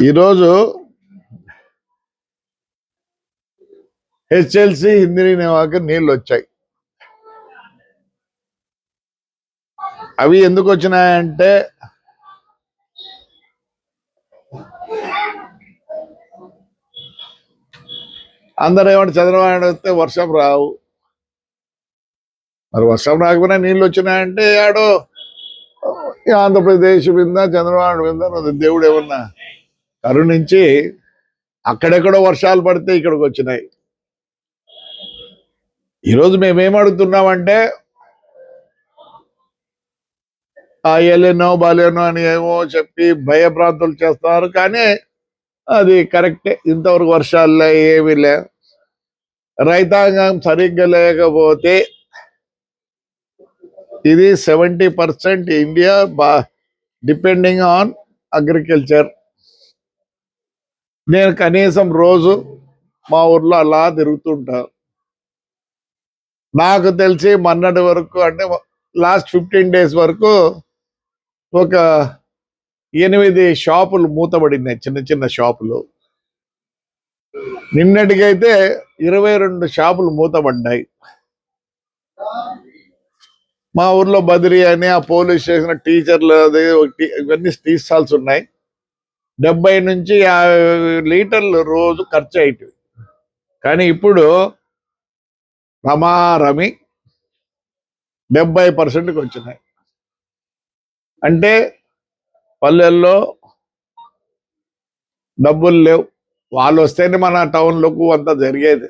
ఈరోజు హెచ్ఎల్సి హిందీ నేవాకి నీళ్ళు వచ్చాయి. అవి ఎందుకు వచ్చినాయంటే అందరూ ఏమంటే చంద్రబాబు వస్తే వర్షం రావు, మరి వర్షం రాకపోయినా నీళ్ళు వచ్చినాయంటే ఆడో ఆంధ్రప్రదేశ్ మీద చంద్రబాబు మీద దేవుడు ఏమన్నా కరుణించి అక్కడెక్కడో వర్షాలు పడితే ఇక్కడికి వచ్చినాయి. ఈరోజు మేమేమడుగుతున్నామంటే ఎలేనో బాలేనో అని ఏమో చెప్పి భయభ్రాంతులు చేస్తున్నారు, కానీ అది కరెక్టే. ఇంతవరకు వర్షాలే ఏమీ లే. రైతాంగం సరిగ్గా లేకపోతే ఇది 70% ఇండియా డిపెండింగ్ ఆన్ అగ్రికల్చర్. నేను కనీసం రోజు మా ఊర్లో అలా తిరుగుతుంటా. నాకు తెలిసి మొన్నటి వరకు అంటే లాస్ట్ 15 days వరకు ఒక 8 షాపులు మూతబడినాయి, చిన్న చిన్న షాపులు. నిన్నటికైతే 22 షాపులు మూతబడ్డాయి. మా ఊర్లో బదిరి అని ఆ పోలీస్ స్టేషన్ టీచర్లు ఇవన్నీ టీ స్టాల్స్ ఉన్నాయి. 70 నుంచి 50 లీటర్లు రోజు ఖర్చు అయ్యేవి. కానీ ఇప్పుడు రమారమి 70%కి వచ్చినాయి. అంటే పల్లెల్లో డబ్బులు లేవు. వాళ్ళు వస్తేనే మన టౌన్లకు అంతా జరిగేది.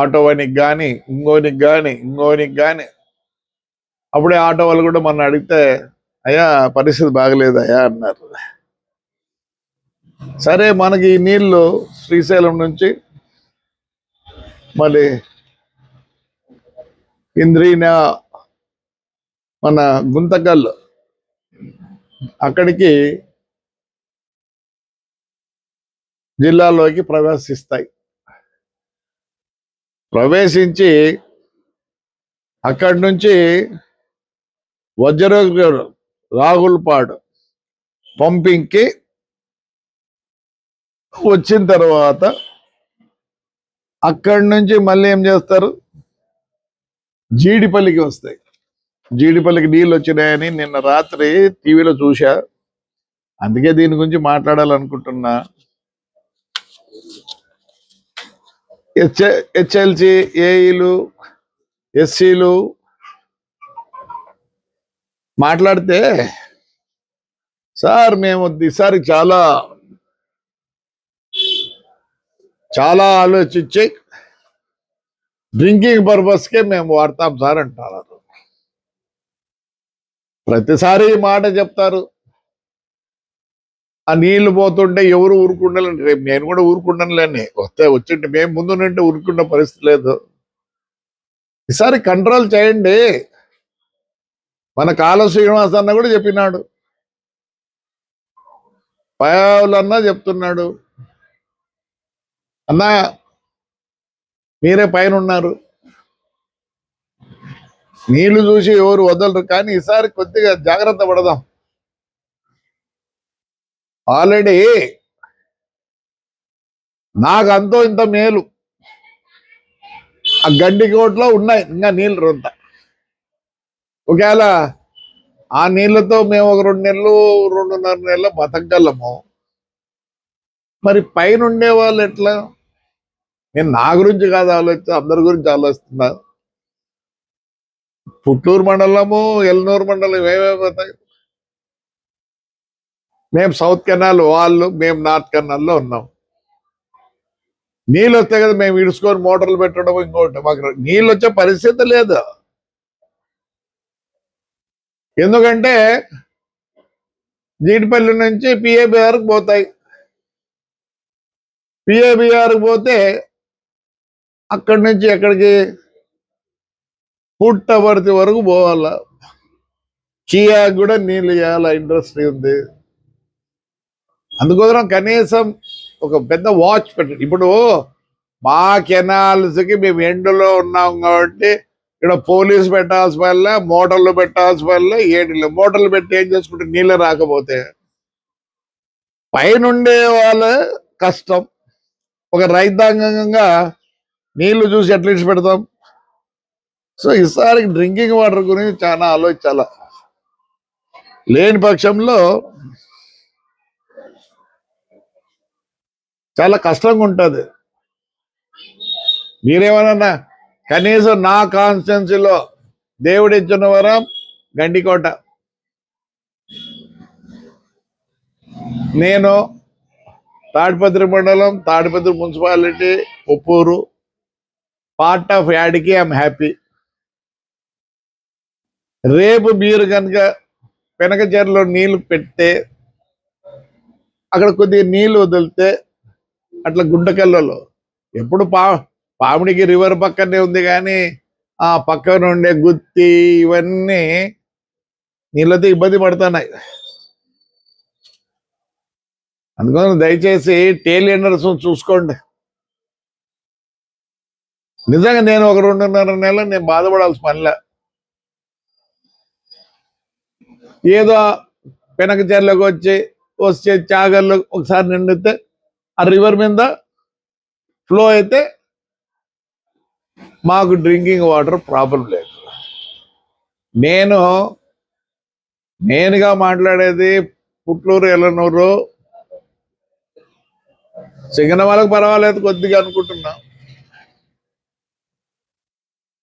ఆటోవానికి కానీ ఇంకోనికి కానీ అప్పుడే ఆటో వాళ్ళు కూడా మన అడిగితే అయ్యా పరిస్థితి బాగలేదయ్యా అన్నారు. సరే, మనకి ఈ నీళ్లు శ్రీశైలం నుంచి మళ్ళీ ఇంద్రీనా మన గుంతకల్ అక్కడికి జిల్లాలోకి ప్రవేశిస్తాయి. ప్రవేశించి అక్కడి నుంచి వజ్రగిరి రాగులపాడు పంపింగ్కి వచ్చిన తర్వాత అక్కడి నుంచి మళ్ళీ ఏం చేస్తారు, జీడిపల్లికి వస్తాయి. జీడిపల్లికి నీళ్ళు వచ్చినాయని నిన్న రాత్రి టీవీలో చూసా, అందుకే దీని గురించి మాట్లాడాలనుకుంటున్నా. హెచ్ఎల్సి ఏఈలు ఎస్సీలు మాట్లాడితే, సార్ మేము ఈసారి చాలా చాలా ఆలోచించి డ్రింకింగ్ పర్పస్కే మేము వాడతాం సార్ అంటారు. ప్రతిసారి ఈ మాట చెప్తారు. ఆ నీళ్లు పోతుంటే ఎవరు ఊరుకుండాలండి. రేపు నేను కూడా ఊరుకుండానులేండి, వచ్చింటే మేము ముందు నుండి ఊరుకున్న పరిస్థితి లేదు. ఈసారి కంట్రోల్ చేయండి. మన కాళ శ్రీనివాస్ అన్న కూడా చెప్పినాడు, పయావులన్నా చెప్తున్నాడు, అన్నా మీరే పైన ఉన్నారు, నీళ్లు చూసి ఎవరు వదలరు, కానీ ఈసారి కొద్దిగా జాగ్రత్త పడదాం. ఆల్రెడీ నాకు అంతో ఇంత మేలు ఆ గండికోట్లో ఉన్నాయి ఇంకా నీళ్ళు రొంత. ఒకవేళ ఆ నీళ్లతో మేము ఒక 2 నెలలు 2.5 నెలలు బతకగలము. మరి పైన ఉండే వాళ్ళు ఎట్లా? నేను నా గురించి కాదు ఆలోచిస్తా, అందరి గురించి ఆలోచిస్తున్నా. పుట్టూరు మండలము, ఎల్నూరు మండలం ఏమైపోతాయి? మేము సౌత్ కెనాల్ వాళ్ళు, మేము నార్త్ కెనాల్లో ఉన్నాం. నీళ్ళు వస్తాయి కదా, మేము ఇడుచుకొని మోటార్లు పెట్టడం ఇంకోటి. మాకు నీళ్ళు వచ్చే పరిస్థితి లేదు. ఎందుకంటే జీడిపల్లి నుంచి పిఏబిఆర్కి పోతాయి. పిఏబిఆర్కి పోతే అక్కడి నుంచి ఎక్కడికి పుట్టపర్తి వరకు పోవాలా. కియా కూడా నీళ్ళు ఇవ్వాల ఇండస్ట్రీ ఉంది. అందుకోసం కనీసం ఒక పెద్ద వాచ్ పెట్టండి. ఇప్పుడు మా కెనాల్స్కి మేము ఎండలో ఉన్నాం కాబట్టి ఇక్కడ పోలీసు పెట్టాల్సి వల్ల, మోటార్లు పెట్టాల్సి వల్ల, మోటార్లు పెట్టి ఏం చేసుకుంటే నీళ్ళు రాకపోతే పైనుండే వాళ్ళ కష్టం. ఒక రైతాంగంగా నీళ్లు చూసి ఎట్లా ఇచ్చి పెడతాం? సో ఈసారి డ్రింకింగ్ వాటర్ గురించి చాలా ఆలోచించాల. లేని పక్షంలో చాలా కష్టంగా ఉంటుంది. మీరేమన్నా కనీసం నా కాన్స్టిట్యున్సీలో దేవుడిచ్చిన వరం గండికోట. నేను తాడిపత్రి మండలం, Tadipatri municipality, Uppur part of యాడికి ఐఎమ్ హ్యాపీ. రేపు మీరు కనుక పెనకచెరలో నీళ్లు పెడితే అక్కడ కొద్దిగా నీళ్లు వదిలితే అట్లా గుంటకల్లలో ఎప్పుడు పామిడికి రివర్ పక్కనే ఉంది, కానీ ఆ పక్కన ఉండే గుత్తి ఇవన్నీ నీళ్ళతో ఇబ్బంది పడుతున్నాయి. అందుకని దయచేసి టేల్ ఎండర్స్ చూసుకోండి. నిజంగా నేను ఒక 2.5 నెలలు నేను బాధపడాల్సిన పనిలే. ఏదో పెనకచెర్లోకి వచ్చే చాగర్లు ఒకసారి నిండితే ఆ రివర్ మీద ఫ్లో అయితే మాకు డ్రింకింగ్ వాటర్ ప్రాబ్లం లేదు. నేనుగా మాట్లాడేది పుట్లూరు, ఎల్లనూరు, సింగన వాళ్ళకి పర్వాలేదు కొద్దిగా అనుకుంటున్నా.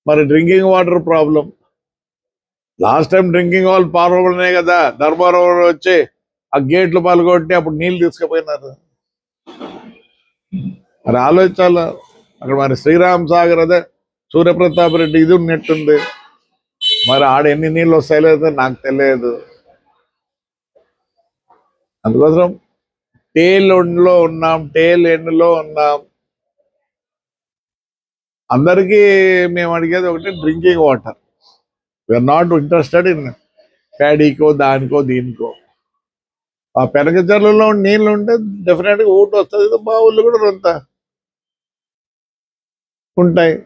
మరి drinking water problem last time drinking water ప్రాబ్లమే కదా. ధర్మారం వచ్చి ఆ గేట్లు పాల్గొట్టి అప్పుడు నీళ్ళు తీసుకుపోయినారు. మరి ఆలోచించాల. అక్కడ మరి శ్రీరామ్ సాగర్ అదే సూర్యప్రతాప్ రెడ్డి ఇది ఉన్నట్టుంది. మరి ఆడ ఎన్ని నీళ్ళు వస్తాయో నాకు తెలియదు. అందుకోసం టేల్ ఎండ్లో ఉన్నాం. అందరికీ మేము అడిగేది ఒకటి, drinking water. We are not interested in ప్యాడీకో, దానికో, దీనికో. ఆ పెనకచెర్లలో నీళ్ళు ఉంటే డెఫినెట్గా ఊట వస్తుంది. బావులు కూడా రొంత ఉంటాయి.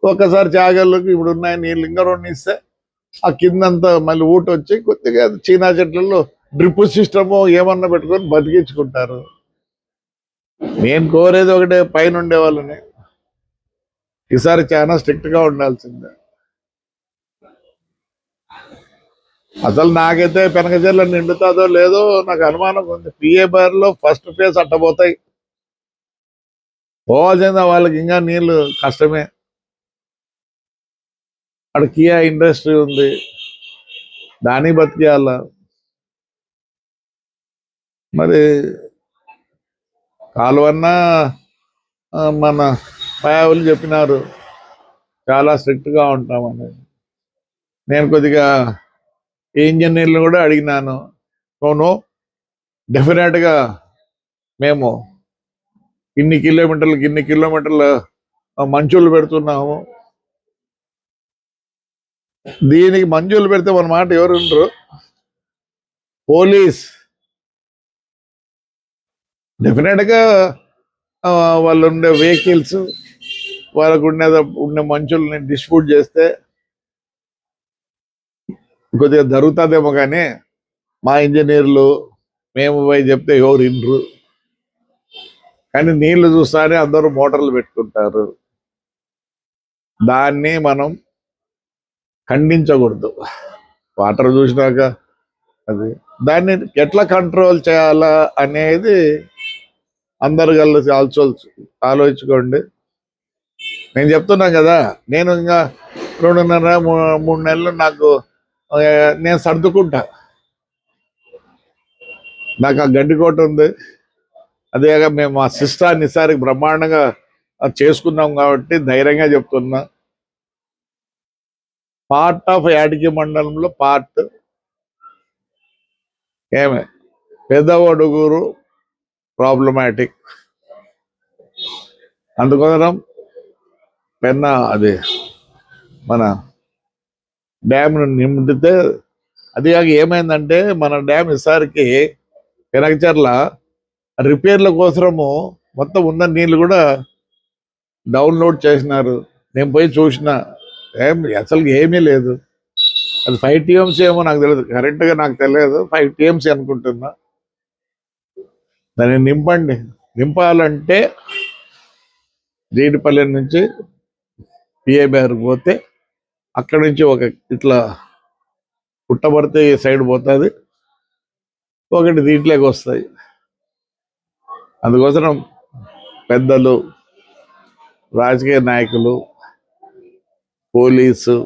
ఒక్కసారి చాగళ్ళకి ఇప్పుడు ఉన్నాయి నీళ్ళు, ఇంకా 2 ఇస్తే ఆ కిందంతా మళ్ళీ ఊట వచ్చి కొద్దిగా చీనా చెట్లలో డ్రిప్ సిస్టము ఏమన్నా పెట్టుకొని బతికించుకుంటారు. నేను కోరేది ఒకటే, పైన ఉండే వాళ్ళని ఈసారి చాలా స్ట్రిక్ట్ గా ఉండాల్సిందే. అసలు నాకైతే పెనకచెర్ల నిండుతుందో లేదో నాకు అనుమానం ఉంది. పిఏ బార్లో ఫస్ట్ ఫేజ్ అట్టబోతాయి. పోవాల్సిందా వాళ్ళకి ఇంకా నీళ్లు కష్టమే. అక్కడ కియా ఇండస్ట్రీ ఉంది, దాన్ని బతికేయాల. మరి కాలువన్నా మన పయావులు చెప్పినారు చాలా స్ట్రిక్ట్ గా ఉంటామని. నేను కొద్దిగా ఇంజనీర్లు కూడా అడిగినాను. నో డెఫినెట్ గా మేము ఇన్ని కిలోమీటర్లు మంచులు పెడుతున్నాము. దీనికి మంజూలు పెడితే మన మాట ఎవరు ఉండరు. పోలీస్ డెఫినెట్ గా వాళ్ళు ఉండే వెహికల్స్, వాళ్ళకు ఉండే మంచుల్ని డిస్ట్రిబ్యూట్ చేస్తే కొద్దిగా జరుగుతుందేమో. కానీ మా ఇంజనీర్లు మేము పోయి చెప్తే ఎవరు ఇండ్రు. కానీ నీళ్లు చూస్తానే అందరూ మోటార్లు పెట్టుకుంటారు. దాన్ని మనం ఖండించకూడదు. వాటర్ చూసినాక అది దాన్ని ఎట్లా కంట్రోల్ చేయాలా అనేది అందరు కలిసి ఆలోచించుకోండి. నేను చెప్తున్నా కదా, నేను ఇంకా 2.5-3 నెలలు నాకు నేను సర్దుకుంటా. నాకు ఆ గడ్డికోట ఉంది. అదేగా మేము ఆ సిస్టాన్ని ఈసారి బ్రహ్మాండంగా చేసుకున్నాం కాబట్టి ధైర్యంగా చెప్తున్నా. పార్ట్ ఆఫ్ యాడికి మండలంలో పార్ట్ పెదవడుగురు ప్రాబ్లమాటిక్. అందుకోసం అది మన డ్యామ్ నిండితే, అది కాక ఏమైందంటే మన డ్యామ్ ఈసారికి పెనకచెర్ల రిపేర్ల కోసము మొత్తం ఉన్న నీళ్ళు కూడా డౌన్లోడ్ చేసినారు. నేను పోయి చూసిన, అసలు ఏమీ లేదు. అది 5 TMC ఏమో నాకు తెలియదు, కరెక్ట్గా నాకు తెలియదు. 5 TMC అనుకుంటున్నా. దాన్ని నింపండి. నింపాలంటే జీడిపల్లి నుంచి పిఏబిఆర్ పోతే అక్కడి నుంచి ఒక ఇట్లా పుట్టబడితే ఈ సైడ్ పోతుంది, ఒకటి దీంట్లోకి వస్తాయి. అందుకోసం పెద్దలు, రాజకీయ నాయకులు, పోలీసు,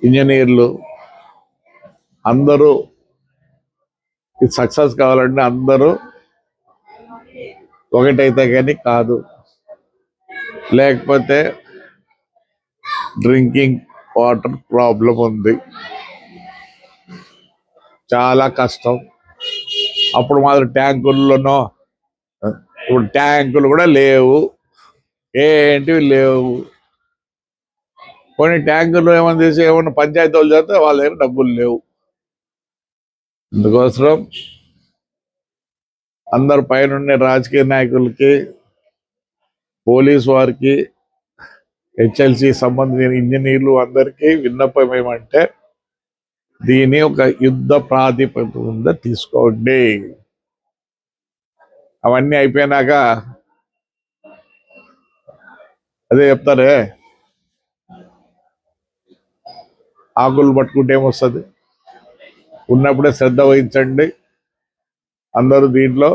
ఇంజనీర్లు అందరూ ఇది సక్సెస్ కావాలంటే అందరూ ఒకటైతే కానీ కాదు. లేకపోతే డ్రింకింగ్ వాటర్ ప్రాబ్లం ఉంది, చాలా కష్టం. అప్పుడు మాత్రం ట్యాంకుల్లోనో, ఇప్పుడు ట్యాంకులు కూడా లేవు, ఏంటివి లేవు. కొన్ని ట్యాంకులు ఏమన్నా చేసి ఏమన్నా పంచాయతీ వాళ్ళు చేస్తే వాళ్ళ దగ్గర డబ్బులు లేవు. అందుకోసం అందరు పైన రాజకీయ నాయకులకి, పోలీసు వారికి, హెచ్ఎల్సి సంబంధించిన ఇంజనీర్లు అందరికీ విన్నపం ఏమంటే దీని ఒక యుద్ధ ప్రాతిపదిక తీసుకోండి. అవన్నీ అయిపోయినాక అదే చెప్తారే, ఆకులు పట్టుకుంటే ఏమొస్తుంది. ఉన్నప్పుడే శ్రద్ధ వహించండి. అందరూ దీంట్లో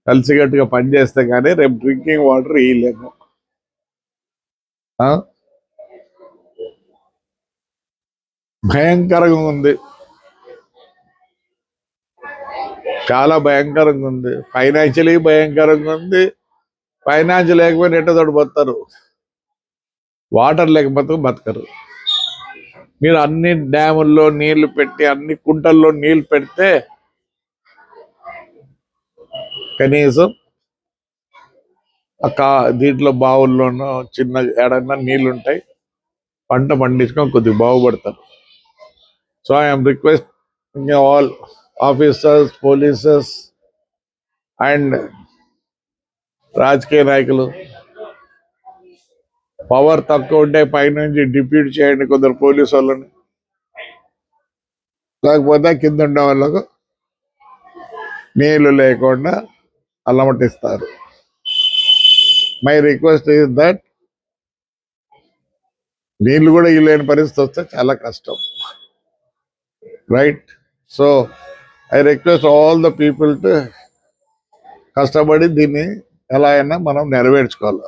కలిసికట్టుగా పనిచేస్తే కానీ రేపు డ్రింకింగ్ వాటర్ ఇయ్యలేము. భయంకరంగా ఉంది, చాలా భయంకరంగా ఉంది. ఫైనాన్షియలీ భయంకరంగా ఉంది. ఫైనాన్షియల్ లేకపోయినా ఎట్ట తోడిపోతారు, వాటర్ లేకపోతే బతకరు. మీరు అన్ని డ్యాముల్లో నీళ్లు పెట్టి, అన్ని కుంటల్లో నీళ్లు పెడితే కనీసం దీంట్లో బావుల్లోనూ చిన్న ఏడన్నా నీళ్లు ఉంటాయి, పంట పండించుకొని కొద్దిగా బాగుపడతారు. So I'm requesting all officers, polices and రాజకీయ నాయకులు, పవర్ తక్కువ ఉంటే పైనుంచి డిప్యూట్ చేయండి కొందరు పోలీసు వాళ్ళని, లేకపోతే కింద ఉండే వాళ్ళకు నీళ్లు లేకుండా అల్లమటిస్తారు. మై రిక్వెస్ట్ ఈజ్ దట్ నీళ్లు కూడా ఇవ్వలేని పరిస్థితి వస్తే చాలా కష్టం, right? So I request all the people to కష్టపడి దీన్ని ఎలా అయినా మనం నెరవేర్చుకోవాలి.